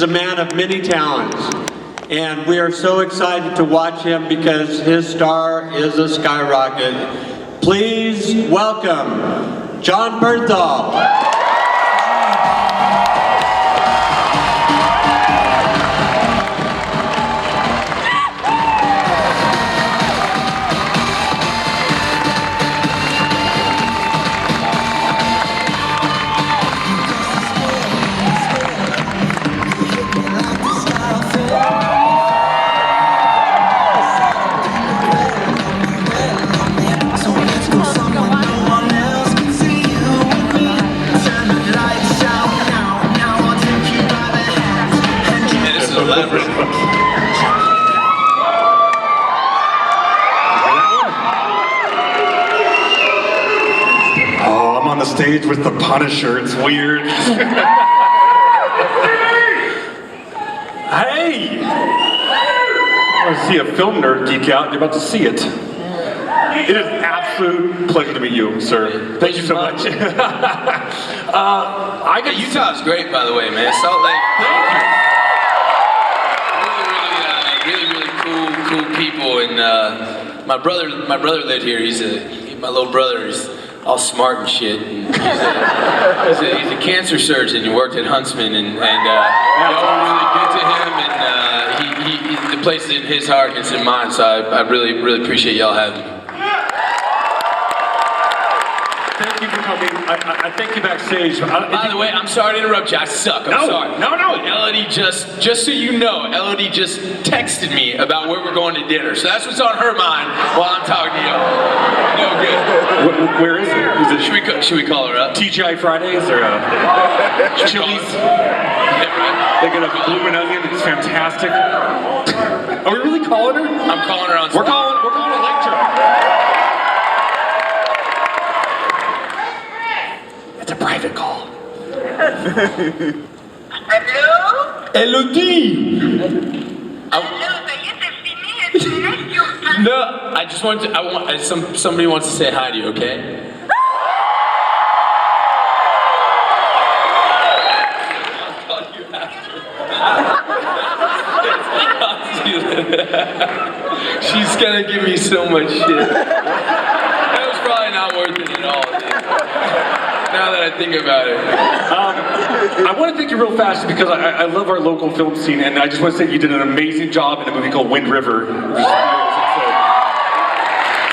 a man of many talents. And we are so excited to watch him because his star is a skyrocket. Please welcome Jon Bernthal. Oh, I'm on the stage with the Punisher. It's weird. Hey! I want to see a film nerd geek out. You're about to see it. It is an absolute pleasure to meet you, sir. Thank you so much. Utah's great, by the way, man. Salt Lake. Thank you. Really cool people, and my brother lived here. My little brother. He's all smart and shit. And he's a cancer surgeon. He worked at Huntsman, and we all really good to him. And the place is in his heart, and it's in mine. So I really appreciate y'all having me. Thank you for coming. I thank you backstage. By the way, I'm sorry to interrupt you. I suck. I'm sorry. No. Elodie just so you know, Elodie just texted me about where we're going to dinner. So that's what's on her mind while I'm talking to y'all. No good. Where is it? Should we call her up? TGI Fridays or Chili's? Yeah, right. They get a bloomin' onion. It's fantastic. Are we really calling her? I'm calling her on. We're calling Electra. It's a private call. Hello? Elodie! Hello, ça y est, c'est fini, tu restes sur un... No, I just want to, somebody wants to say hi to you, okay? I'll call you after. She's gonna give me so much shit. That was probably not worth it at all, dude. Now that I think about it. I want to thank you real fast because I love our local film scene, and I just want to say you did an amazing job in a movie called Wind River.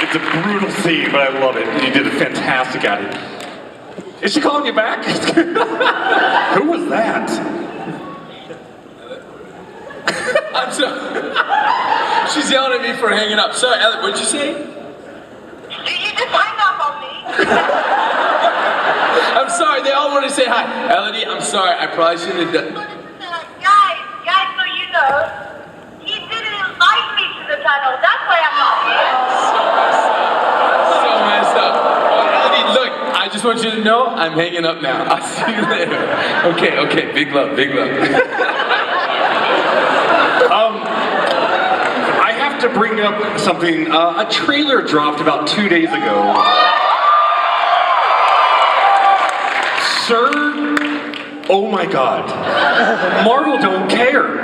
It's a brutal scene, but I love it. You did a fantastic at it. Is she calling you back? Who was that? I'm sorry. She's yelling at me for hanging up. Sorry, Elliot, what'd you say? You just hung up on me. I'm sorry, they all want to say hi. Elodie, I'm sorry, I probably shouldn't have done. Guys, so you know, he didn't invite me to the panel. That's why I'm not here. So messed up. Well, Elodie, look, I just want you to know I'm hanging up now. I'll see you later. Okay, big love. I have to bring up something. A trailer dropped about 2 days ago. Sir, oh my God, Marvel don't care.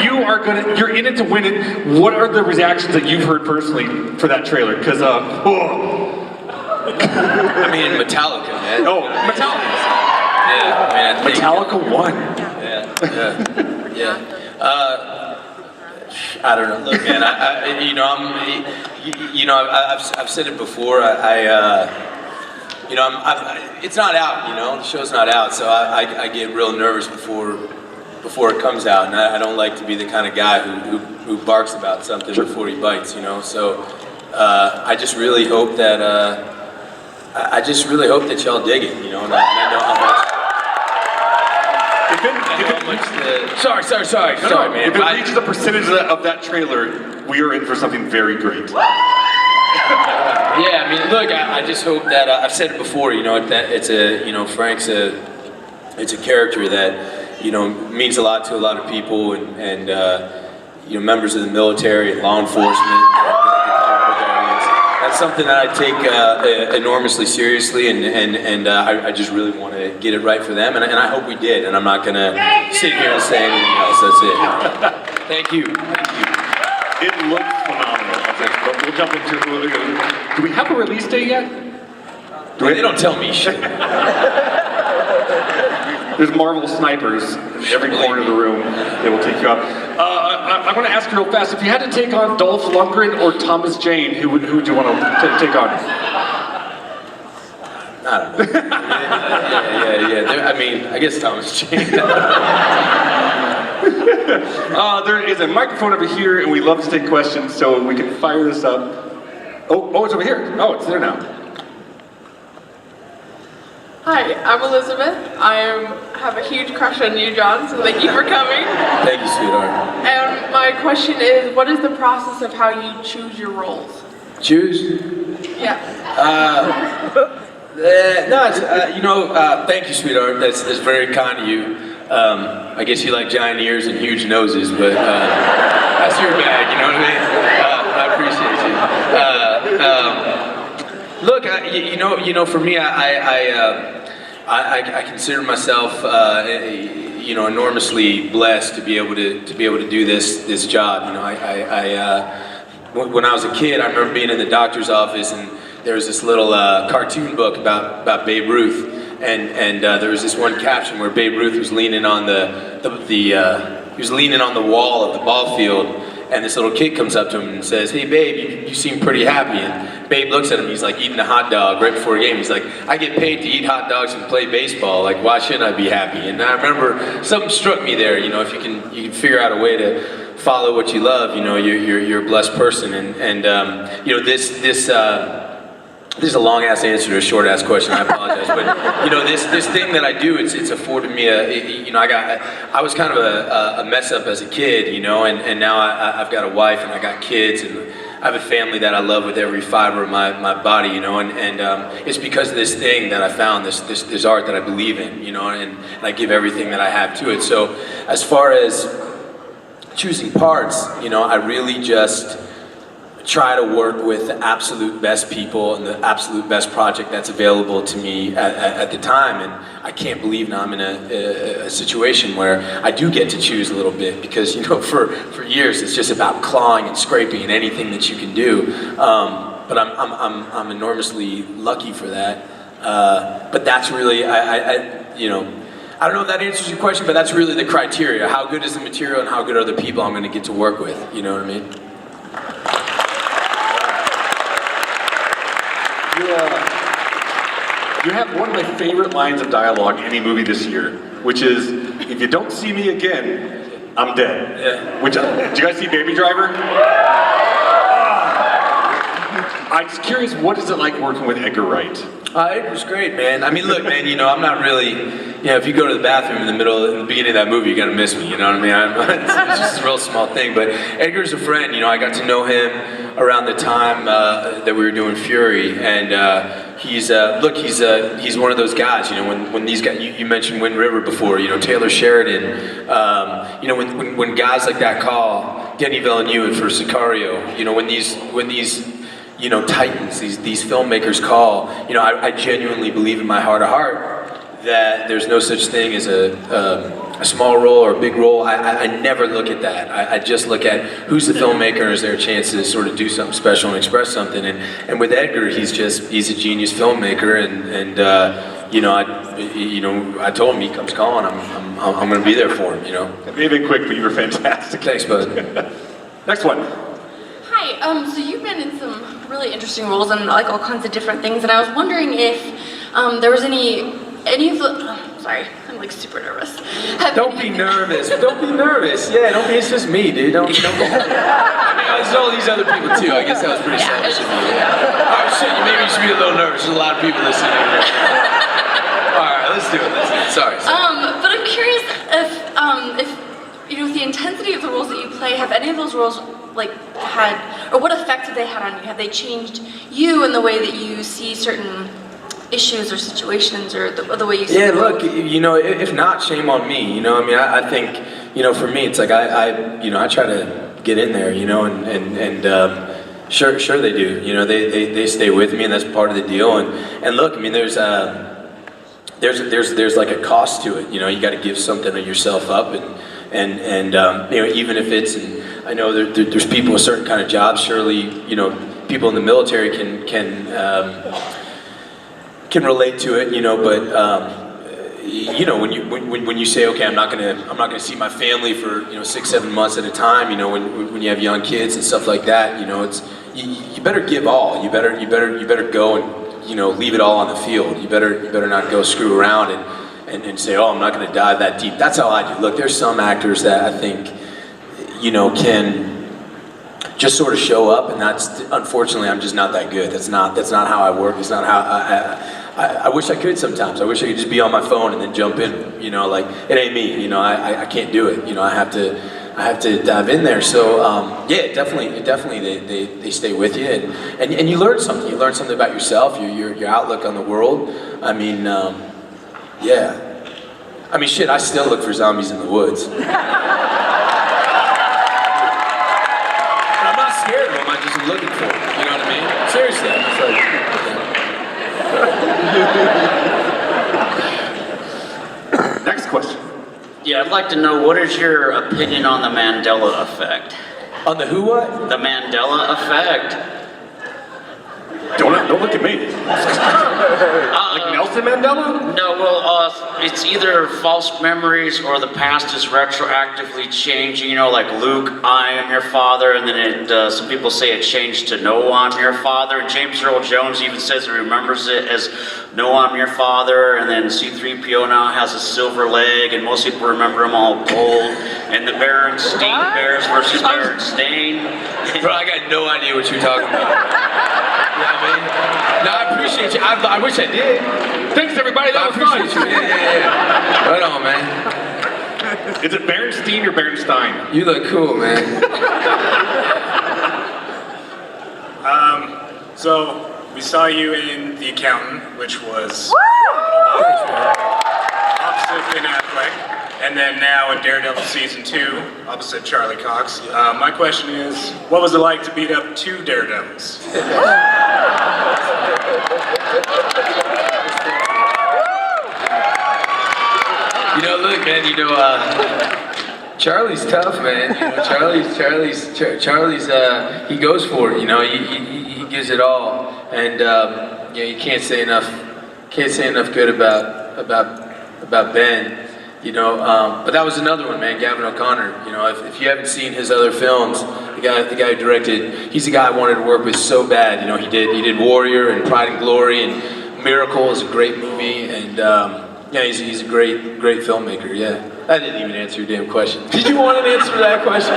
You're in it to win it. What are the reactions that you've heard personally for that trailer? Because, I mean, Metallica, man. Oh, Metallica. Yeah, I mean, I think, Metallica won. Yeah. I don't know. Look, man, I've said it before. It's not out, the show's not out, so I get real nervous before it comes out, and I don't like to be the kind of guy who barks about something before he bites, so I just really hope that y'all dig it, and I know how much. Sorry, man. If it reaches a percentage of that trailer, we are in for something very great. Yeah, I mean, look, I just hope that I've said it before. That it's Frank's it's a character that means a lot to a lot of people, and members of the military and law enforcement. That's it's something that I take enormously seriously, and I just really want to get it right for them, and I hope we did. And I'm not gonna sit here and say anything else. That's it. Thank you. Thank you. It looks phenomenal. But we'll jump into. Do we have a release date yet? They don't tell me shit. There's Marvel snipers in every corner of the room. They will take you out. I want to ask you real fast, if you had to take on Dolph Lundgren or Thomas Jane, who would you want to take on? I don't know. Yeah. I mean, I guess Thomas Jane. There is a microphone over here, and we love to take questions, so we can fire this up. Oh, it's over here. Oh, it's there now. Hi, I'm Elizabeth. I have a huge crush on you, John, so thank you for coming. Thank you, sweetheart. And my question is, what is the process of how you choose your roles? Choose? Yeah. Thank you, sweetheart. That's very kind of you. I guess you like giant ears and huge noses, but that's your bag, you know what I mean? I appreciate you. Look, for me, I consider myself, enormously blessed to be able to do this job. You know, when I was a kid, I remember being in the doctor's office, and there was this little cartoon book about Babe Ruth, and there was this one caption where Babe Ruth was leaning on he was leaning on the wall of the ball field. And this little kid comes up to him and says, "Hey, Babe, you seem pretty happy." And Babe looks at him, he's like eating a hot dog right before a game. He's like, "I get paid to eat hot dogs and play baseball. Like, why shouldn't I be happy?" And I remember something struck me there. You know, if you can figure out a way to follow what you love, you know, you're a blessed person. And this is a long ass answer to a short ass question. I apologize, but this thing that I do, it's afforded me I was kind of a mess up as a kid, and now I've got a wife and I got kids and I have a family that I love with every fiber of my body, and it's because of this thing that I found, this art that I believe in, and I give everything that I have to it. So as far as choosing parts, I really just try to work with the absolute best people and the absolute best project that's available to me at the time. And I can't believe now I'm in a situation where I do get to choose a little bit, because for years it's just about clawing and scraping and anything that you can do. But I'm enormously lucky for that. But that's really I don't know if that answers your question, but that's really the criteria. How good is the material and how good are the people I'm going to get to work with? You know what I mean? You have one of my favorite lines of dialogue in any movie this year, which is, "If you don't see me again, I'm dead." Yeah. Which, did you guys see Baby Driver? I'm just curious, what is it like working with Edgar Wright? It was great, man. I mean, look, man, I'm not really, if you go to the bathroom in the beginning of that movie, you're gonna miss me, you know what I mean? It's just a real small thing, but Edgar's a friend, I got to know him around the time that we were doing Fury, and he's one of those guys, when these guys, you mentioned Wind River before, Taylor Sheridan, when guys like that call Denny Villeneuve for Sicario, when these titans, these filmmakers call, I genuinely believe in my heart of heart that there's no such thing as a small role or a big role. I never look at that. I just look at who's the filmmaker, is there a chance to sort of do something special and express something. And with Edgar, he's a genius filmmaker, and I told him he comes calling, I'm going to be there for him. It may have been quick, but you were fantastic. Thanks, bud. Next one. Hi, so you've been in some really interesting roles and like all kinds of different things, and I was wondering if there was any of the, sorry, I'm like super nervous. Don't be nervous. Don't be nervous. Yeah, it's just me, dude. Don't I mean, there's all these other people too. I guess that was pretty selfish of me. Oh shit, maybe you should be a little nervous. There's a lot of people listening. All right, let's do it. Sorry. But I'm curious if with the intensity of the roles that you play, have any of those roles had, or what effect have they had on you? Have they changed you in the way that you see certain issues or situations, or the way you see the world? Look, if not, shame on me. I think, for me, it's like I try to get in there, and Sure they do. You know, they stay with me, and that's part of the deal. And look, I mean, there's like a cost to it. You know, you got to give something of yourself up, and you know, even if it's, and I know there's people with certain kind of jobs. Surely, you know, people in the military can relate to it. You know, but you know, when you say, okay, I'm not gonna see my family for 6-7 months at a time. You know, when you have young kids and stuff like that. You know, it's you better give all. You better go and leave it all on the field. You better not go screw around and say, oh, I'm not going to dive that deep. That's how I do. Look, there's some actors that I think, can just sort of show up, and that's, unfortunately, I'm just not that good. That's not how I work. It's not how I wish I could sometimes. I wish I could just be on my phone and then jump in. Like it ain't me. I can't do it. I have to dive in there. So yeah, definitely they stay with you, and you learn something. You learn something about yourself, your outlook on the world. I mean, yeah. I mean, shit. I still look for zombies in the woods. And I'm not scared of them. I just am looking for them. You know what I mean? Seriously. It's like, Next question. Yeah, I'd like to know, what is your opinion on the Mandela effect? on the who what? The Mandela effect. Don't look at me. Like Nelson Mandela? No, well, it's either false memories or the past is retroactively changing. Like Luke, I am your father, and then some people say it changed to No, I'm your father. And James Earl Jones even says he remembers it as No, I'm your father, and then C-3PO now has a silver leg, and most people remember him all gold. And the Berenstain Bears versus Berenstain. Bro, I got no idea what you're talking about. You know what I mean? No, I appreciate you. I wish I did. Thanks, everybody. That was fun. Yeah. Right on, man. Is it Berenstein or Berenstein? You look cool, man. So we saw you in The Accountant, which was opposite Ben Affleck, and then now in Daredevil season 2, opposite Charlie Cox. My question is, what was it like to beat up 2 Daredevils? Look, man. Charlie's tough, man. Charlie's he goes for it. He gives it all, and you can't say enough good about Ben. But that was another one, man. Gavin O'Connor. If you haven't seen his other films, the guy who directed, he's the guy I wanted to work with so bad. He did Warrior and Pride and Glory, and Miracle is a great movie, and yeah, he's a great filmmaker. Yeah, I didn't even answer your damn question. Did you want an answer to that question?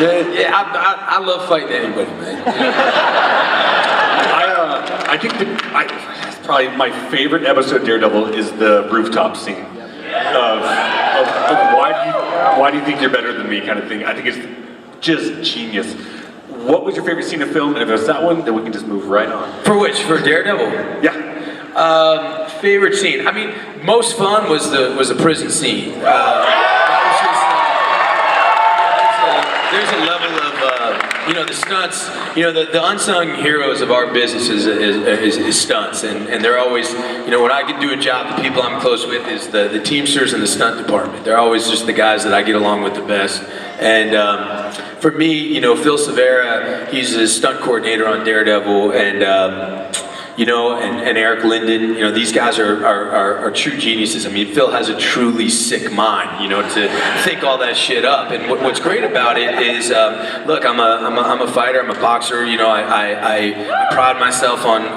Yeah, I love fighting anybody, man. I think probably my favorite episode of Daredevil is the rooftop scene of why do you think you're better than me kind of thing. I think it's just genius. What was your favorite scene of film? And if it's that one, then we can just move right on. For which? For Daredevil? Yeah. Favorite scene? I mean, most fun was the prison scene. That was just, there's a level of the stunts. The unsung heroes of our business is stunts, and they're always, when I can do a job, the people I'm close with is the Teamsters and the stunt department. They're always just the guys that I get along with the best. And for me, Phil Severa, he's a stunt coordinator on Daredevil, and Eric Linden, these guys are true geniuses. I mean, Phil has a truly sick mind, to think all that shit up. And what's great about it is, look, I'm a fighter, I'm a boxer. I pride myself on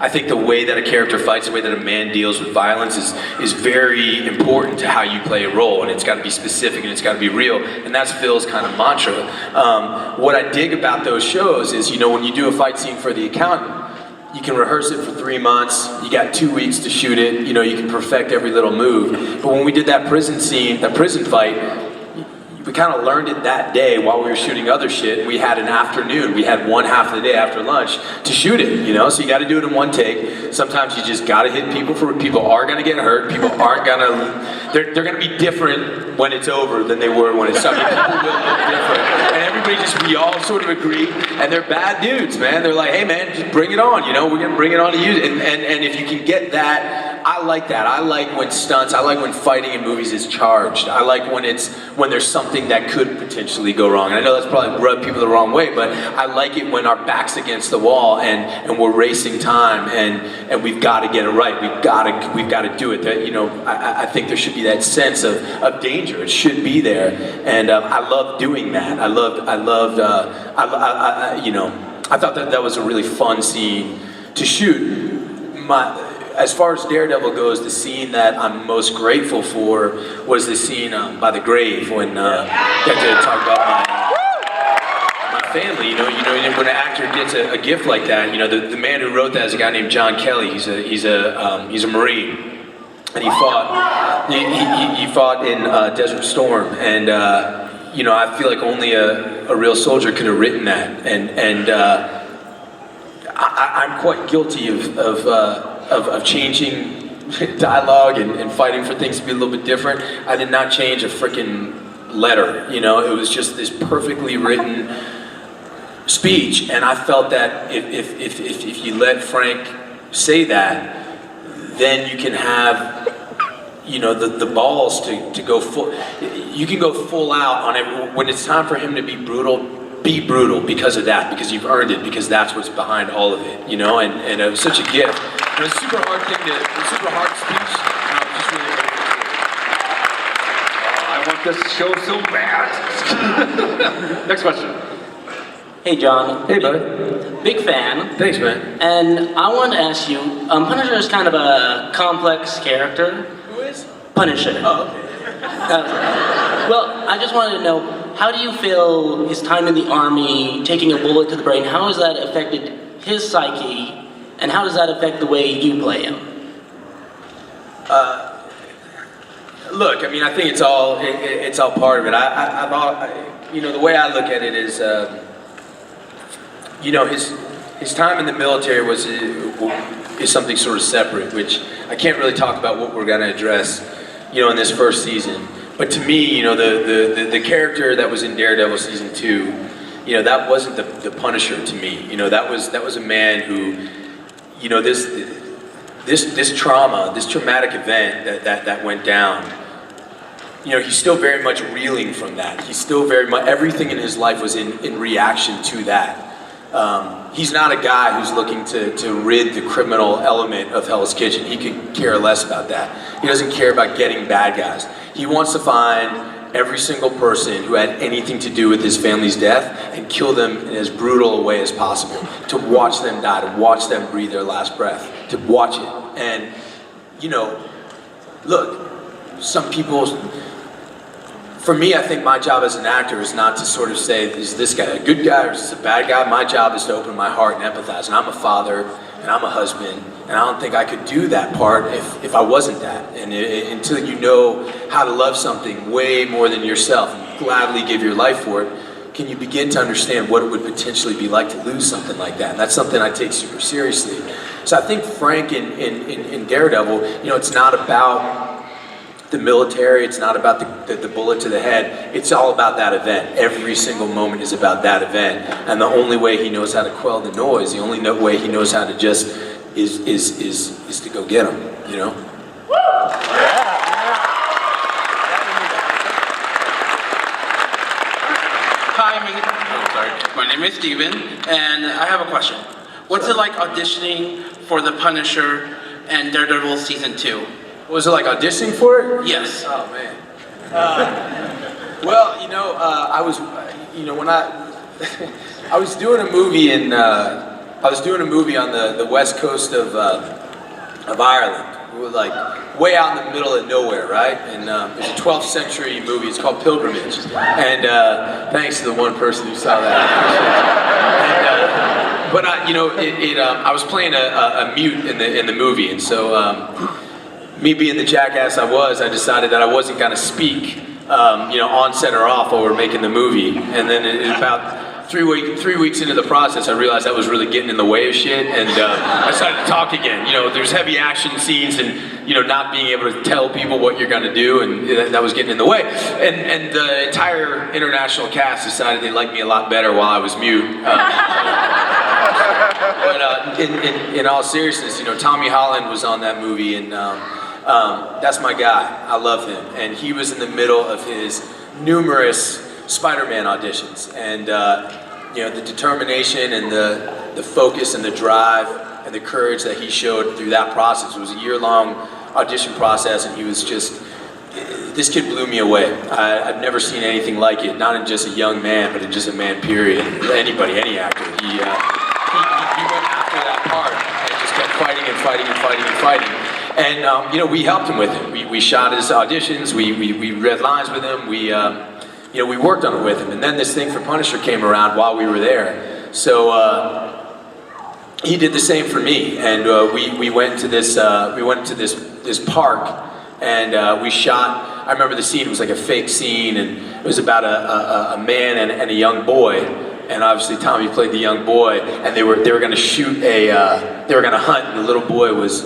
I think the way that a character fights, the way that a man deals with violence is very important to how you play a role, and it's got to be specific and it's got to be real. And that's Phil's kind of mantra. What I dig about those shows is, when you do a fight scene for The Accountant, you can rehearse it for 3 months. You got 2 weeks to shoot it. You can perfect every little move. But when we did that prison scene, that prison fight, we kind of learned it that day while we were shooting other shit. We had an afternoon. We had one half of the day after lunch to shoot it. So you got to do it in one take. Sometimes you just got to hit people. People are going to get hurt. People aren't going to. They're going to be different when it's over than they were when it started. People will look different, and everybody we all sort of agree, and they're bad dudes, man. They're like, hey man, just bring it on, we're gonna bring it on to you. And if you can get that, I like that. I like when stunts, I like when fighting in movies is charged. I like when there's something that could potentially go wrong. And I know that's probably rubbed people the wrong way, but I like it when our back's against the wall and we're racing time and we've got to get it right. We've got to do it. That I think there should be that sense of danger. It should be there, and I love doing that. I thought that was a really fun scene to shoot. As far as Daredevil goes, the scene that I'm most grateful for was the scene by the grave when got to talk about my family. When an actor gets a gift like that, the man who wrote that is a guy named John Kelly. He's a Marine, and he fought in Desert Storm, and I feel like only a real soldier could have written that, and I'm quite guilty of changing dialogue and fighting for things to be a little bit different. I did not change a freaking letter, it was just this perfectly written speech, and I felt that if you let Frank say that, then you can have the balls to go full. You can go full out on it when it's time for him to be brutal. Be brutal because of that, because you've earned it, because that's what's behind all of it, and it was such a gift. It was a super hard speech. I want this show so bad. Next question. Hey John. Hey buddy. Big fan. Thanks man. And I wanted to ask you, Punisher is kind of a complex character. Who is? Punisher. Oh, okay. Well, I just wanted to know, how do you feel his time in the army, taking a bullet to the brain, how has that affected his psyche, and how does that affect the way you play him? Look, I think it's all part of it. The way I look at it is, his time in the military is something sort of separate, which I can't really talk about what we're going to address, in this first season. But to me, the character that was in Daredevil season 2, that wasn't the Punisher to me. That was a man who, this trauma, this traumatic event that went down. He's still very much reeling from that. He's still very much, everything in his life was in reaction to that. He's not a guy who's looking to rid the criminal element of Hell's Kitchen. He could care less about that. He doesn't care about getting bad guys. He wants to find every single person who had anything to do with his family's death and kill them in as brutal a way as possible. To watch them die, to watch them breathe their last breath, to watch it. And, look, some people... For me, I think my job as an actor is not to sort of say, is this guy a good guy or is this a bad guy? My job is to open my heart and empathize. And I'm a father, and I'm a husband, and I don't think I could do that part if I wasn't that. And until you know how to love something way more than yourself and gladly give your life for it, can you begin to understand what it would potentially be like to lose something like that? And that's something I take super seriously. So I think Frank in Daredevil, it's not about the military, it's not about the bullet to the head, it's all about that event. Every single moment is about that event. And the only way he knows how to quell the noise, the only way he knows how to just is to go get him, Hi, my name is Steven, and I have a question. What's it like auditioning for The Punisher and Daredevil Season 2? Was it like auditioning for it? Yes. Oh man. Well, I was, when I was doing a movie on the west coast of Ireland. We were like way out in the middle of nowhere, right? And it's a 12th century movie. It's called Pilgrimage. And thanks to the one person who saw that. But I was playing a mute in the movie, and so. Me being the jackass I decided that I wasn't going to speak, on set or off while we were making the movie. And then about 3 weeks into the process, I realized I was really getting in the way of shit, and I started to talk again. You know, there's heavy action scenes, and you know, not being able to tell people what you're gonna do, and that was getting in the way. And the entire international cast decided they liked me a lot better while I was mute. But in all seriousness, you know, Tommy Holland was on that movie, and that's my guy. I love him, and he was in the middle of his numerous Spider-Man auditions, and you know, the determination and the focus and the drive and the courage that he showed through that process. It was a year-long audition process, and he was just, this kid blew me away. I've never seen anything like it, not in just a young man, but in just a man, period. Anybody, any actor. He went after that part and just kept fighting and fighting and fighting and fighting. And you know, we helped him with it. We shot his auditions, we read lines with him, you know, we worked on it with him. And then this thing for Punisher came around while we were there. So he did the same for me, and we went to this park, and we shot. I remember the scene. It was like a fake scene, and it was about a man and a young boy. And obviously Tommy played the young boy, and they were going to shoot they were going to hunt, and the little boy was,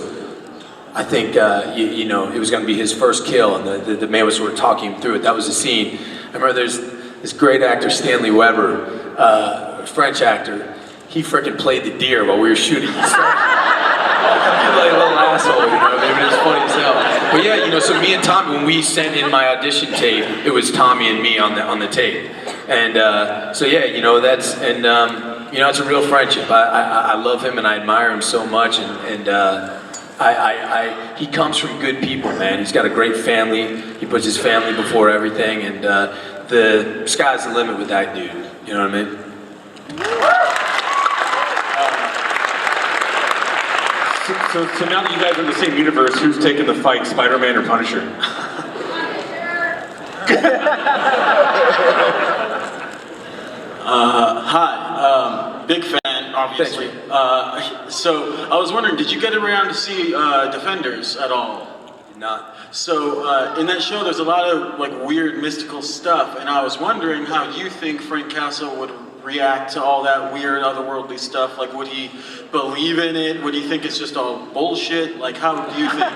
I think, you know, it was going to be his first kill, and the man was sort of talking him through it. That was the scene. I remember there's this great actor, Stanley Weber, French actor. He frickin' played the deer while we were shooting. He started, like a little asshole, you know. It was funny as hell. But yeah, you know, so me and Tommy, when we sent in my audition tape, it was Tommy and me on the tape. And so yeah, you know, that's, and you know, it's a real friendship. I love him and I admire him so much, and he comes from good people, man. He's got a great family. He puts his family before everything, and the sky's the limit with that dude. You know what I mean? So now that you guys are in the same universe, who's taking the fight, Spider-Man or Punisher? Hi, big fan, obviously. So I was wondering, did you get around to see Defenders at all? Did not. So in that show, there's a lot of like weird mystical stuff, and I was wondering how you think Frank Castle would react to all that weird otherworldly stuff. Like, would he believe in it? Would he think it's just all bullshit? Like, how do you think?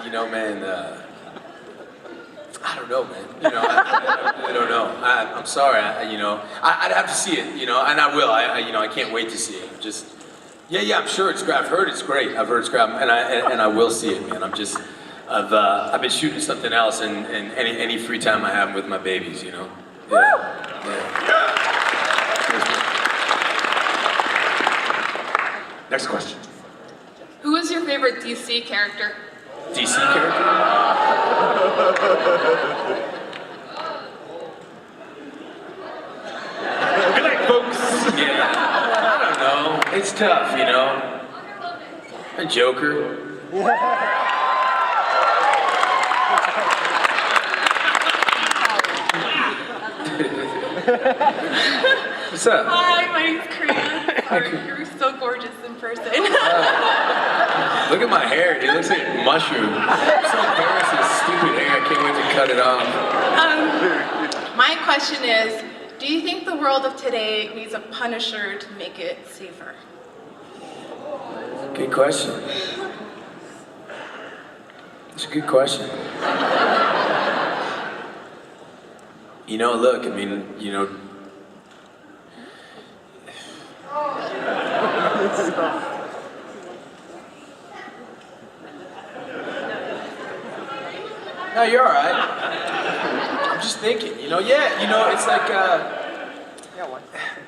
You know, man, I don't know, man. You know, I don't know. I'm sorry. You know, I'd have to see it. You know, and I will. You know, I can't wait to see it. Just, yeah. I'm sure it's great. I've heard it's great. I've heard it's great, and I will see it, man. I've been shooting something else, and any free time I have with my babies, you know. Yeah. Next question. Who is your favorite DC character? DC character? Good night, folks. Yeah, I don't know. It's tough, you know. A Joker. What's up? Hi, my name's Karina. You're so gorgeous in person. Look at my hair, dude. It looks like a mushroom. I'm so embarrassed with this stupid hair. I can't wait to cut it off. My question is, do you think the world of today needs a Punisher to make it safer? Good question. It's a good question. You know, look, I mean, you know, no, you're all right. I'm just thinking, you know, yeah, you know, it's like,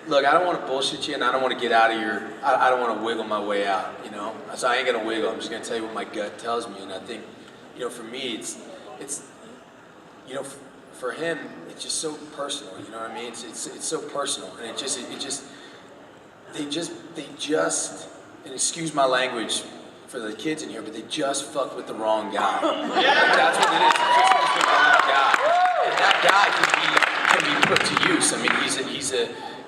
look, I don't want to bullshit you, and I don't want to get out of your, I don't want to wiggle my way out, you know? So I ain't going to wiggle. I'm just going to tell you what my gut tells me, and I think, you know, for me, it's you know, for him, it's just so personal, you know what I mean? It's so personal, and they just, and excuse my language for the kids in here, but they just fucked with the wrong guy. That's what it is. They just fucked with the wrong guy, and that guy can be put to use. I mean,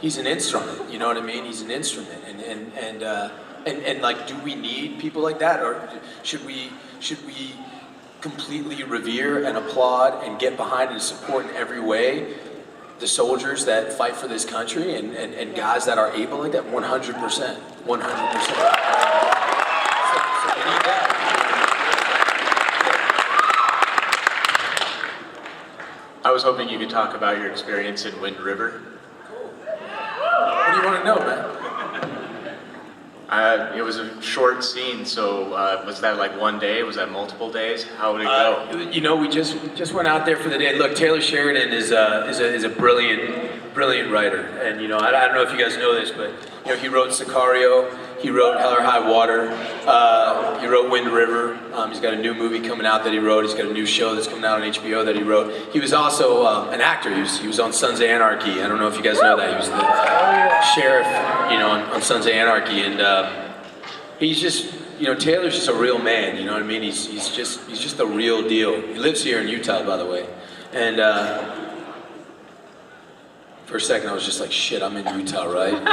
he's an instrument. You know what I mean? He's an instrument, and like, do we need people like that, or should we completely revere and applaud and get behind and support in every way the soldiers that fight for this country and guys that are able like that, 100%. 100%. So we need that. I was hoping you could talk about your experience in Wind River. What do you want to know, man? It was a short scene, so was that like one day? Was that multiple days? How would it go? You know, we just went out there for the day. Look, Taylor Sheridan is a brilliant writer, and you know, I don't know if you guys know this, but you know, he wrote Sicario, he wrote Hell or High Water, he wrote Wind River. He's got a new movie coming out that he wrote. He's got a new show that's coming out on HBO that he wrote. He was also an actor. He was on Sons of Anarchy. I don't know if you guys know that. He was the sheriff, you know, on Sons of Anarchy, and he's just, you know, Taylor's just a real man. You know what I mean? He's just the real deal. He lives here in Utah, by the way, and for a second I was just like, shit, I'm in Utah, right? How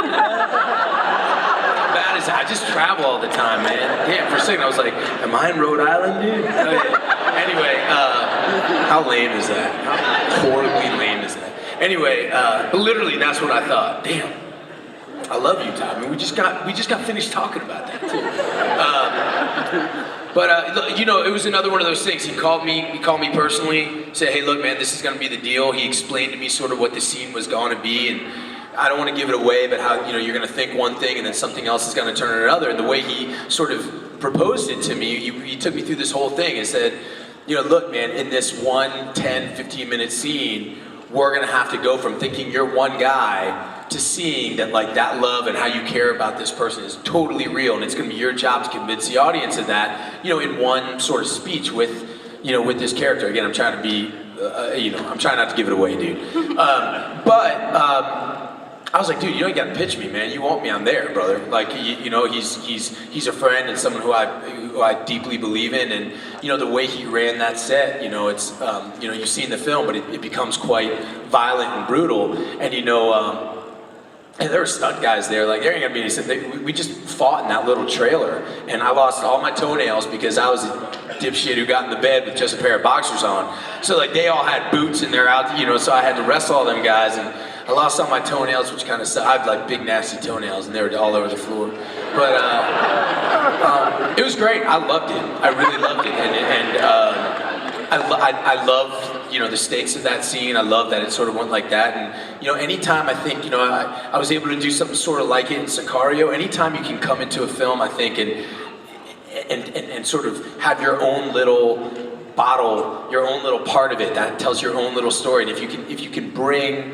bad is that? I just travel all the time, man. Damn, for a second I was like, am I in Rhode Island, dude? Anyway, how lame is that? How horribly lame is that? Anyway, but literally that's what I thought. Damn, I love Utah. I mean, we just got finished talking about that too. But you know, it was another one of those things. He called me personally, said, hey, look, man, this is gonna be the deal. He explained to me sort of what the scene was gonna be, and I don't want to give it away, but how, you know, you're gonna think one thing and then something else is gonna turn another. And the way he sort of proposed it to me, he took me through this whole thing and said, you know, look, man, in this 1, 10, 15-minute scene, we're gonna have to go from thinking you're one guy to seeing that, like, that love and how you care about this person is totally real, and it's going to be your job to convince the audience of that, you know, in one sort of speech with, you know, with this character. Again, I'm trying to be, you know, I'm trying not to give it away, dude. I was like, dude, you don't gotta pitch me, man. You want me, I'm there, brother. Like, you know, he's a friend and someone who I deeply believe in, and you know, the way he ran that set, you know, it's, you know, you've seen the film, but it becomes quite violent and brutal, and you know. And there were stunt guys there, like, there ain't gonna be any, we just fought in that little trailer, and I lost all my toenails because I was a dipshit who got in the bed with just a pair of boxers on. So like, they all had boots and they're out, you know, so I had to wrestle all them guys, and I lost all my toenails, which kind of sucked. I had like big nasty toenails and they were all over the floor. But it was great, I loved it, I really loved it, and I love, you know, the stakes of that scene. I love that it sort of went like that. And, you know, anytime I think, you know, I was able to do something sort of like it in Sicario, anytime you can come into a film, I think, and sort of have your own little bottle, your own little part of it that tells your own little story. And if you can bring,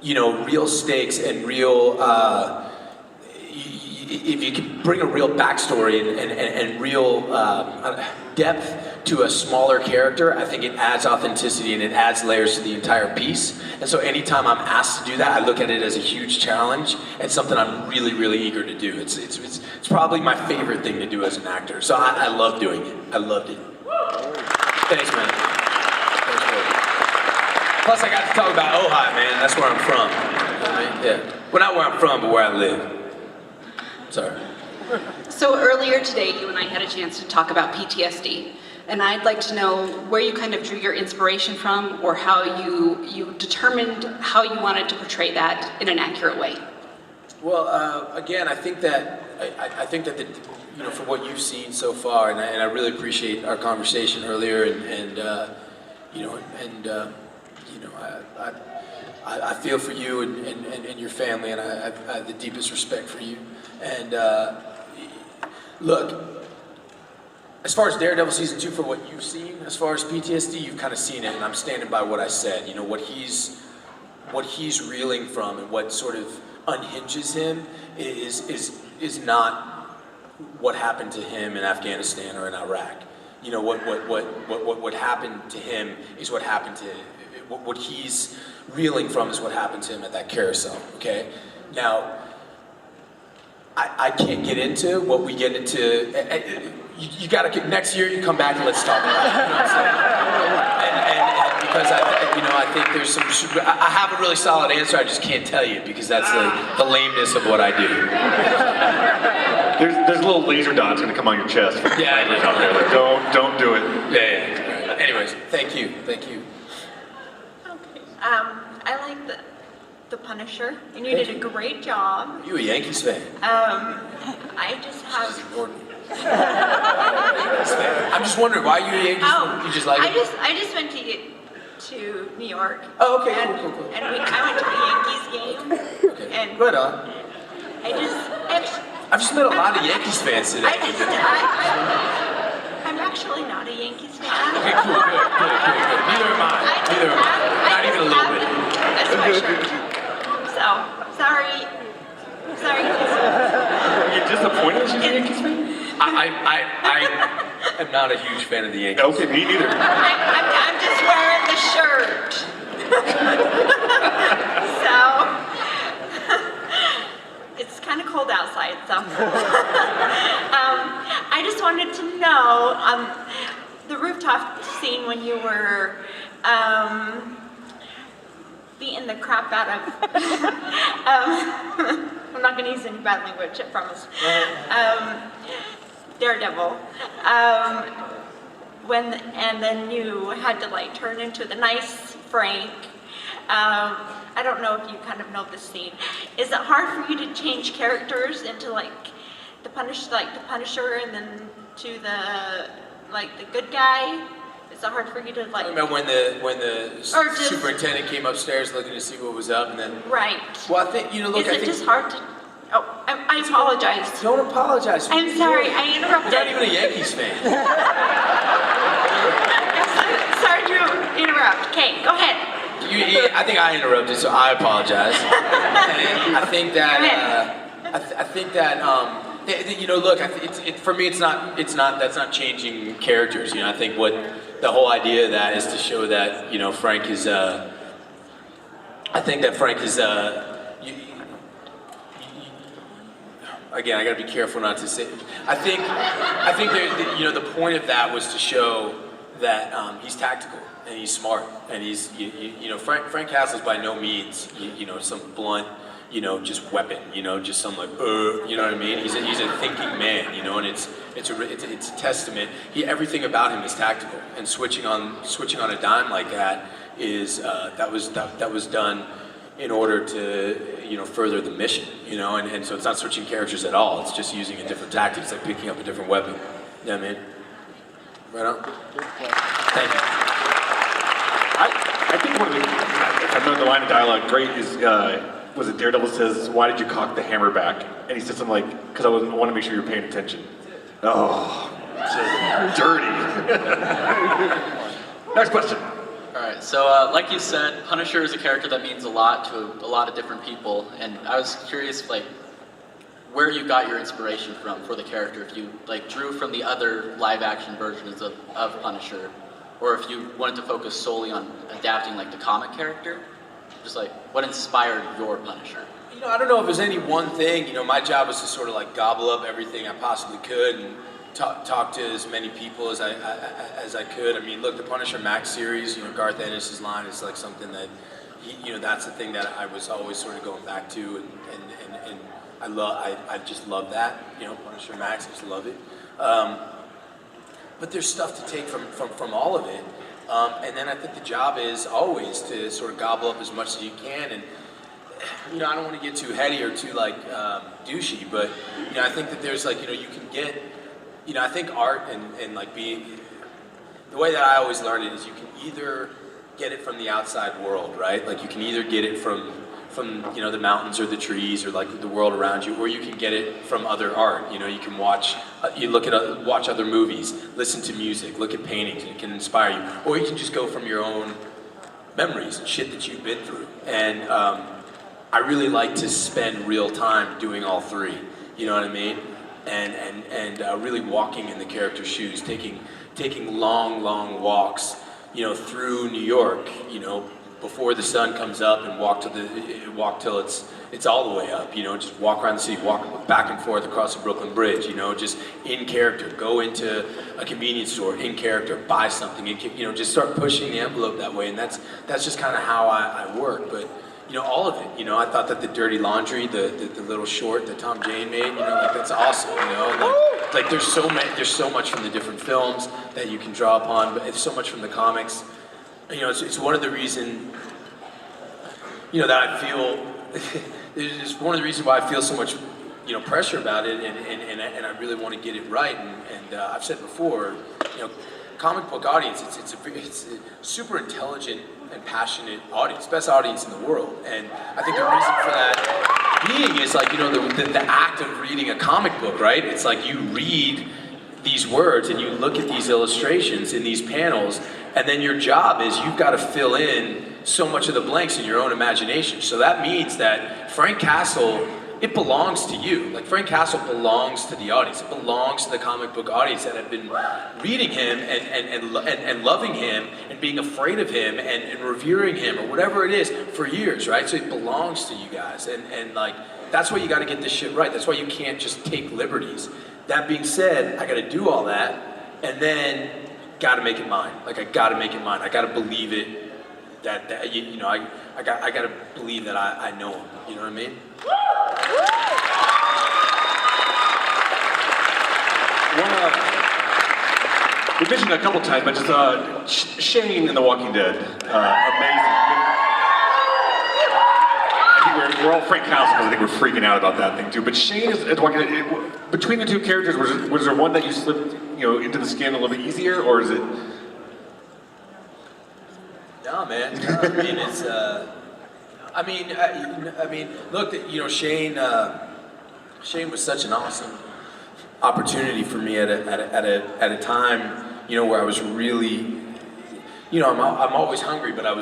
you know, real stakes and real, if you can bring a real backstory and real depth to a smaller character, I think it adds authenticity and it adds layers to the entire piece. And so anytime I'm asked to do that, I look at it as a huge challenge and something I'm really, really eager to do. It's probably my favorite thing to do as an actor. So I love doing it. I loved it. Thanks, man. Thanks, man. Plus I got to talk about Ojai, man. That's where I'm from. You know what I mean? Yeah. Well, not where I'm from, but where I live. Sorry. So earlier today, you and I had a chance to talk about PTSD. And I'd like to know where you kind of drew your inspiration from, or how you determined how you wanted to portray that in an accurate way. Well, again, I think that the, you know, for what you've seen so far, and I really appreciate our conversation earlier, and you know, I feel for you and your family, and I have the deepest respect for you. And look. As far as Daredevil Season 2, for what you've seen, as far as PTSD, you've kind of seen it, and I'm standing by what I said. You know, what he's reeling from and what sort of unhinges him is not what happened to him in Afghanistan or in Iraq. You know, what happened to him is what happened to him. What he's reeling from is what happened to him at that carousel, okay? Now, I can't get into what we get into. You gotta, next year you come back and let's talk about it. You know what I'm saying? And because I think there's some, I have a really solid answer, I just can't tell you because that's the lameness of what I do. There's a little laser dot that's gonna come on your chest. Yeah, Out there. Like, don't do it. Yeah. Right. Anyways, thank you. Okay. I like the Punisher, and you did a great job. You a Yankees fan? I just have. Yankees fan. I'm just wondering why you a Yankees fan? You just like it? I just went to New York. Oh, okay, and, cool. And I went to the Yankees game. Okay. And Right on. I've just met a lot of Yankees fans today. I'm actually not a Yankees fan. Okay, cool, good. Neither am I. Not even a little bit. That's my shirt. So, sorry. Sorry, guys. You're disappointed she's a Yankees fan? I am not a huge fan of the Yankees. Okay, me neither. I'm just wearing the shirt. So, it's kind of cold outside, so. I just wanted to know, the rooftop scene when you were, beating the crap out of, I'm not gonna use any bad language, I promise. Daredevil. And then you had to like turn into the nice Frank. I don't know if you kind of know this scene. Is it hard for you to change characters into like the Punisher, and then to the good guy? Is it hard for you to like? I remember when the superintendent came upstairs looking to see what was up, and then. Right. Well, I think Is it just hard to? Oh, I apologize. Don't apologize. I'm sorry, I interrupted. You're not even a Yankees fan. Sorry to interrupt. Okay, go ahead. I think I interrupted, so I apologize. And I think that look, for me, that's not changing characters. I think what the whole idea of that is to show that Frank is. I think that Frank is. Again, I got to be careful not to say. I think the point of that was to show that he's tactical and he's smart and he's Frank Castle's by no means some blunt just weapon just some like you know what I mean. He's a thinking man and it's a testament. Everything about him is tactical, and switching on a dime like that is that was done in order to further the mission, and so it's not switching characters at all. It's just using a different tactic. It's like picking up a different weapon. Yeah, man. Right on. Thank you. I think one of the, if I remember the line of dialogue great is, was it Daredevil says, "Why did you cock the hammer back?" And he says something like, "Because I want to make sure you're paying attention." Oh, just dirty. Next question. Alright, so like you said, Punisher is a character that means a lot to a lot of different people, and I was curious where you got your inspiration from for the character, if you drew from the other live action versions of Punisher, or if you wanted to focus solely on adapting the comic character, just what inspired your Punisher? I don't know if there's any one thing. My job was to sort of gobble up everything I possibly could and talk to as many people as I could. I mean, look, the Punisher Max series, Garth Ennis' line is something that, that's the thing that I was always sort of going back to, and I just love that, Punisher Max, I just love it. But there's stuff to take from all of it, and then I think the job is always to sort of gobble up as much as you can, and I don't want to get too heady or too douchey, but I think that there's you can get. I think art and being, the way that I always learn it is you can either get it from the outside world, right? You can either get it from the mountains or the trees or the world around you, or you can get it from other art. You can watch, watch other movies, listen to music, look at paintings, and it can inspire you. Or you can just go from your own memories and shit that you've been through. And I really like to spend real time doing all three. You know what I mean? And really walking in the character's shoes, taking long walks, through New York, before the sun comes up, and walk till it's all the way up, just walk around the city, walk back and forth across the Brooklyn Bridge, just in character, go into a convenience store in character, buy something, and just start pushing the envelope that way, and that's just kind of how I work. But all of it. I thought that the Dirty Laundry, the little short that Tom Jane made, like that's awesome. Like there's so much from the different films that you can draw upon, but it's so much from the comics. It's one of the reasons, that I feel. It's one of the reasons why I feel so much, pressure about it, and I really want to get it right. And I've said before, comic book audience, it's a super intelligent and passionate audience, best audience in the world. And I think the reason for that being is like, the act of reading a comic book, right? It's like you read these words and you look at these illustrations in these panels, and then your job is you've got to fill in so much of the blanks in your own imagination. So that means that Frank Castle, it belongs to you. Like Frank Castle belongs to the audience. It belongs to the comic book audience that have been reading him and loving him and being afraid of him and revering him or whatever it is for years, right? So it belongs to you guys. And like, that's why you gotta get this shit right. That's why you can't just take liberties. That being said, I gotta do all that and then gotta make it mine. Like I gotta make it mine. I gotta believe it. I gotta believe that I know him. You know what I mean? We mentioned it a couple times, but just Shane in The Walking Dead, amazing. I think we're all Frank Castle because I think we're freaking out about that thing too. But Shane is at Walking Dead. Between the two characters, was there one that you slipped, into the skin a little bit easier, or is it? No, man. No, I mean, it's. I mean, look, Shane was such an awesome opportunity for me at a time, where I was really, I'm always hungry, but I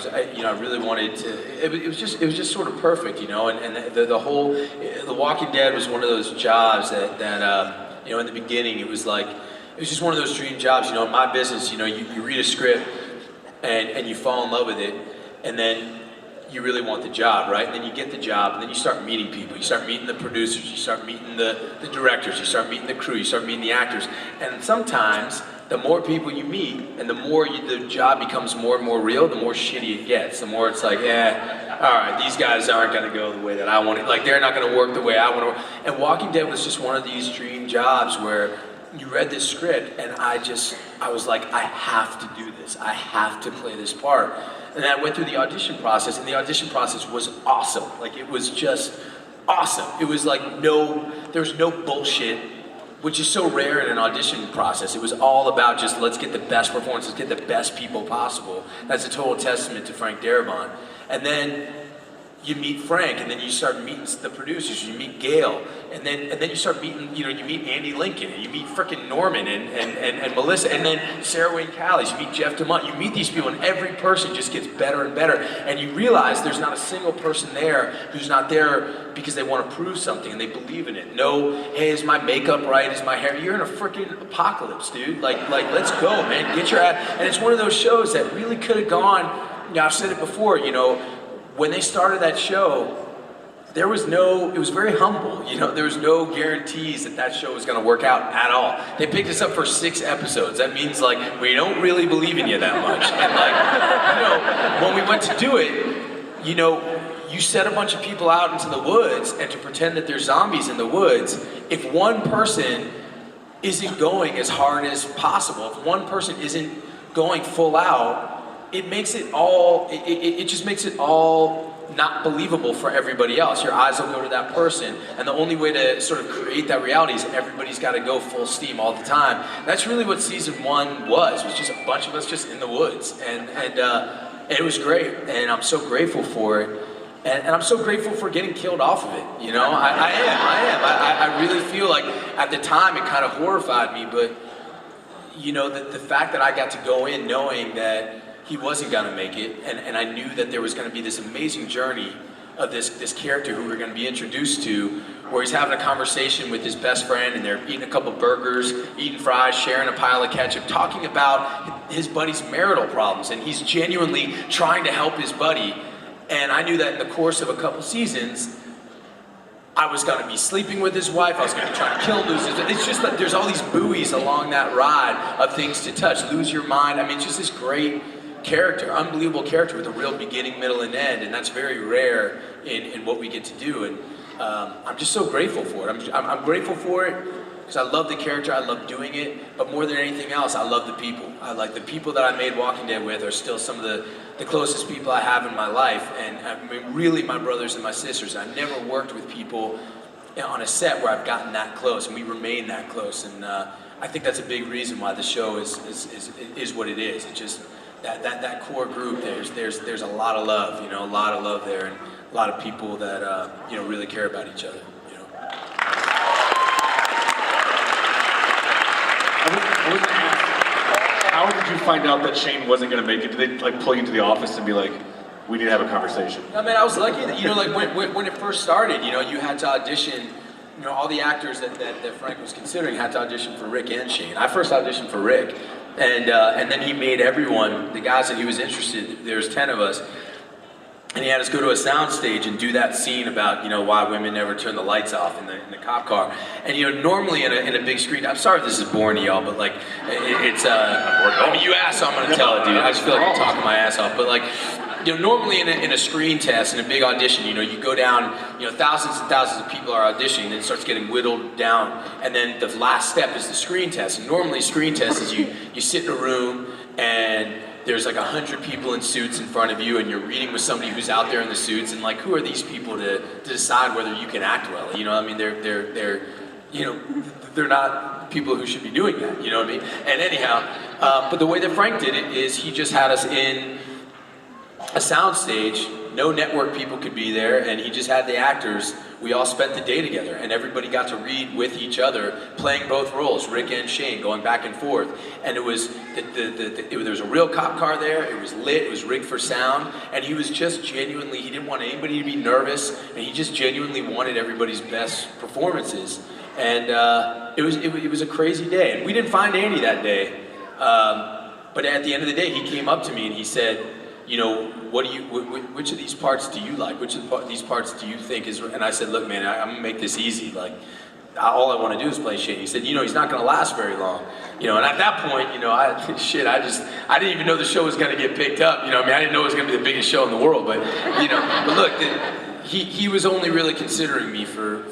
really wanted to. It was just sort of perfect, and the whole, The Walking Dead was one of those jobs that in the beginning it was just one of those dream jobs, in my business, you read a script and you fall in love with it, and then you really want the job, right? And then you get the job, and then you start meeting people. You start meeting the producers, you start meeting the directors, you start meeting the crew, you start meeting the actors. And sometimes, the more people you meet, and the more the job becomes more and more real, the more shitty it gets. The more it's like, all right, these guys aren't gonna go the way that I want it. Like, they're not gonna work the way I wanna work. And Walking Dead was just one of these dream jobs where you read this script, and I was like, I have to do this. I have to play this part. And I went through the audition process, and the audition process was awesome. Like, it was just awesome. It was like there was no bullshit, which is so rare in an audition process. It was all about just, let's get the best performance, let's get the best people possible. That's a total testament to Frank Darabont. And then you meet Frank, and then you start meeting the producers, you meet Gail, and then you start meeting, you meet Andy Lincoln, and you meet frickin' Norman and Melissa, and then Sarah Wayne Callies, you meet Jeff DeMont, you meet these people, and every person just gets better and better, and you realize there's not a single person there who's not there because they want to prove something, and they believe in it. No, hey, is my makeup right, is my hair, you're in a frickin' apocalypse, dude, like let's go, man, get your ass, and it's one of those shows that really could have gone, I've said it before, when they started that show, it was very humble, there was no guarantees that show was gonna work out at all. They picked us up for 6 episodes. That means we don't really believe in you that much. And when we went to do it, you set a bunch of people out into the woods and to pretend that there's zombies in the woods, if one person isn't going as hard as possible, if one person isn't going full out, it makes it all, it just makes it all not believable for everybody else. Your eyes will go to that person, and the only way to sort of create that reality is everybody's got to go full steam all the time. That's really what season 1 was just a bunch of us just in the woods, and it was great, and I'm so grateful for it, and I'm so grateful for getting killed off of it, I am. I really feel like at the time it kind of horrified me, but the fact that I got to go in knowing that he wasn't gonna make it, and I knew that there was gonna be this amazing journey of this character who we're gonna be introduced to, where he's having a conversation with his best friend, and they're eating a couple burgers, eating fries, sharing a pile of ketchup, talking about his buddy's marital problems, and he's genuinely trying to help his buddy. And I knew that in the course of a couple seasons, I was gonna be sleeping with his wife, I was gonna be trying to kill, lose his, it's just that there's all these buoys along that ride of things to touch, lose your mind, I mean, it's just this great character, unbelievable character with a real beginning, middle, and end, and that's very rare in what we get to do. And I'm just so grateful for it. I'm grateful for it because I love the character, I love doing it, but more than anything else, I love the people. I like the people that I made Walking Dead with are still some of the closest people I have in my life, and I mean, really my brothers and my sisters. I've never worked with people on a set where I've gotten that close, and we remain that close, and I think that's a big reason why the show is what it is. It's just that core group. There's a lot of love, a lot of love there, and a lot of people that really care about each other. I was gonna ask, how did you find out that Shane wasn't gonna make it? Did they like pull you into the office and be like, we need to have a conversation? I mean, I was lucky that, like when it first started, you had to audition, all the actors that Frank was considering had to audition for Rick and Shane. I first auditioned for Rick, and then he made everyone, the guys that he was interested, there's 10 of us, and he had us go to a sound stage and do that scene about, why women never turn the lights off in the cop car. And, normally in a big screen, I'm sorry if this is boring to y'all, but like, it's, I mean, you asked, so I'm gonna tell it, dude. I just feel like I'm talking my ass off, but like, normally in a screen test, in a big audition, you go down, thousands and thousands of people are auditioning, and it starts getting whittled down, and then the last step is the screen test. And normally screen test is you sit in a room, and there's like 100 people in suits in front of you, and you're reading with somebody who's out there in the suits, and like, who are these people to decide whether you can act well? I mean, they're not people who should be doing that, you know what I mean? And anyhow, but the way that Frank did it is he just had us in a sound stage, no network people could be there, and he just had the actors. We all spent the day together, and everybody got to read with each other, playing both roles, Rick and Shane, going back and forth. And it was, there was a real cop car there, it was lit, it was rigged for sound, and he was just genuinely, he didn't want anybody to be nervous, and he just genuinely wanted everybody's best performances. And it was a crazy day, and we didn't find Andy that day, but at the end of the day, he came up to me and he said, which of these parts do you like? Which of these parts do you think is, and I said, look, man, I'm gonna make this easy. Like, all I want to do is play Shane. He said, he's not gonna last very long. And at that point, I didn't even know the show was gonna get picked up. I didn't know it was gonna be the biggest show in the world, but, but look, he was only really considering me for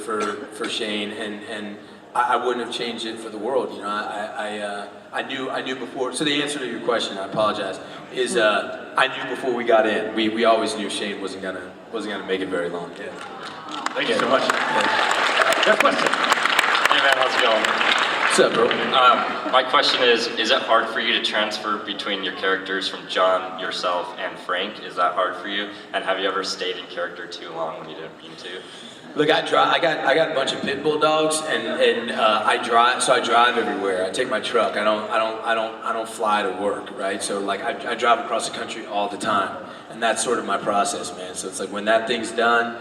Shane, and I wouldn't have changed it for the world. I knew before. So the answer to your question, I apologize, is I knew before we got in. We always knew Shane wasn't gonna make it very long. Yeah. Thank you so much. Next question. Hey man, how's it going? What's up, bro? My question is it hard for you to transfer between your characters from John, yourself, and Frank? Is that hard for you? And have you ever stayed in character too long when you didn't mean to? Look, I got a bunch of pit bull dogs, and I drive everywhere. I take my truck. I don't fly to work, right? So like I drive across the country all the time, and that's sort of my process, man. So it's like when that thing's done,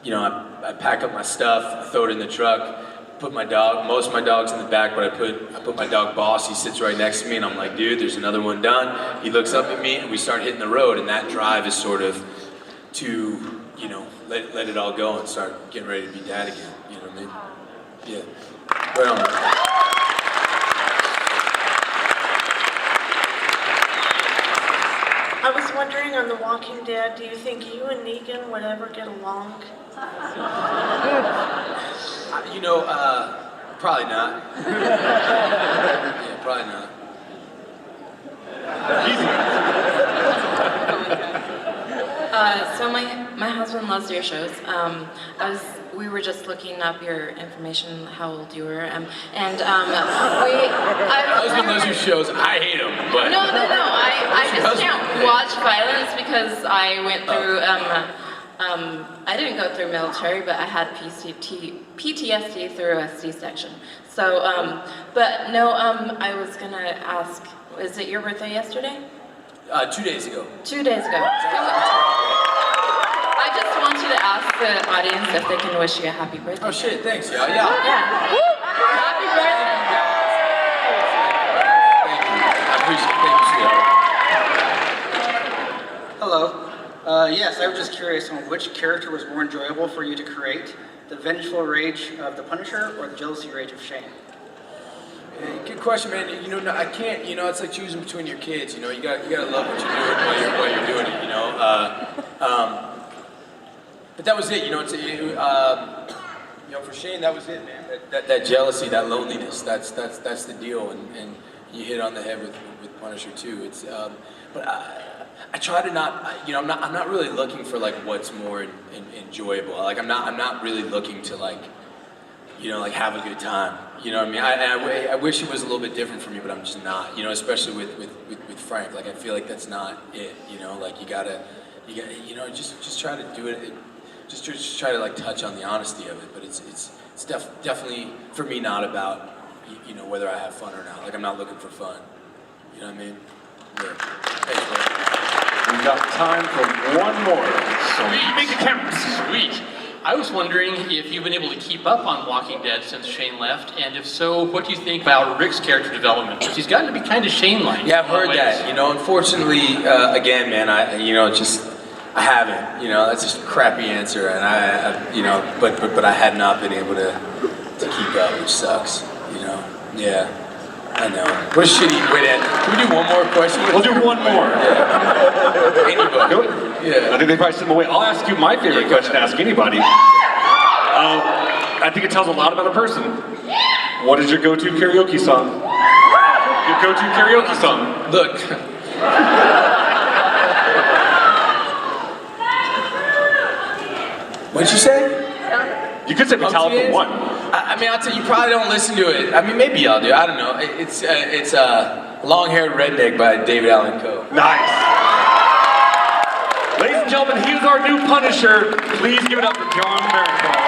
I pack up my stuff, I throw it in the truck, put most of my dogs in the back, but I put my dog Boss. He sits right next to me, and I'm like, dude, there's another one done. He looks up at me, and we start hitting the road, and that drive is sort of to let it all go and start getting ready to be dad again. You know what I mean? Yeah. Right on. I was wondering on The Walking Dead, do you think you and Negan would ever get along? Probably not. Yeah, probably not. So my husband loves your shows. We were just looking up your information, how old you were, and My husband loves your shows. I hate them, but No. I just can't watch violence because I went through. I didn't go through military, but I had PTSD through a C-section. So, but no. I was gonna ask, is it your birthday yesterday? 2 days ago. 2 days ago. I just want you to ask the audience if they can wish you a happy birthday. Oh shit, thanks, y'all. Yeah. Yeah. Happy birthday. I appreciate it. Thank you, sweetheart. Hello. Yes, I was just curious on which character was more enjoyable for you to create, the vengeful rage of the Punisher or the jealousy rage of Shane? Good question, man. You know, I can't. You know, it's like choosing between your kids. You know, you gotta love what you're doing while you're doing it. You know. But that was it. You know, you know, for Shane, that was it, man. That jealousy, that loneliness. That's the deal, and you hit it on the head with Punisher too. It's but I try to not. You know, I'm not really looking for like what's more enjoyable. Like I'm not really looking to like. You know, like have a good time. You know what I mean? I wish it was a little bit different for me, but I'm just not. You know, especially with Frank. Like I feel like that's not it. You know, like you gotta, you know, just try to do it. Just try to like touch on the honesty of it. But it's definitely for me not about you know whether I have fun or not. Like I'm not looking for fun. You know what I mean? Yeah. Thanks, bro. We've got time for one more. Sweet. Make it count. Sweet. I was wondering if you've been able to keep up on Walking Dead since Shane left, and if so, what do you think about Rick's character development? Because he's gotten to be kind of Shane-like. Yeah, I've heard that. You know, unfortunately, again, man, I haven't. You know, that's just a crappy answer, and I you know, but I have not been able to keep up, which sucks. You know, yeah. I know. What a shitty way to end. Can we do one more question? We'll do one more. Yeah. Anybody. Yeah. I think they probably sent them away. I'll ask you my favorite question to ask anybody. I think it tells a lot about a person. What is your go-to karaoke song? Your go-to karaoke song. Look. What'd you say? You could say Metallica 1. I mean, I'll tell you, you probably don't listen to it. I mean, maybe I'll do. I don't know. It's Long-Haired Redneck by David Allan Coe. Nice. Ladies and gentlemen, he is our new Punisher. Please give it up for Jon Bernthal.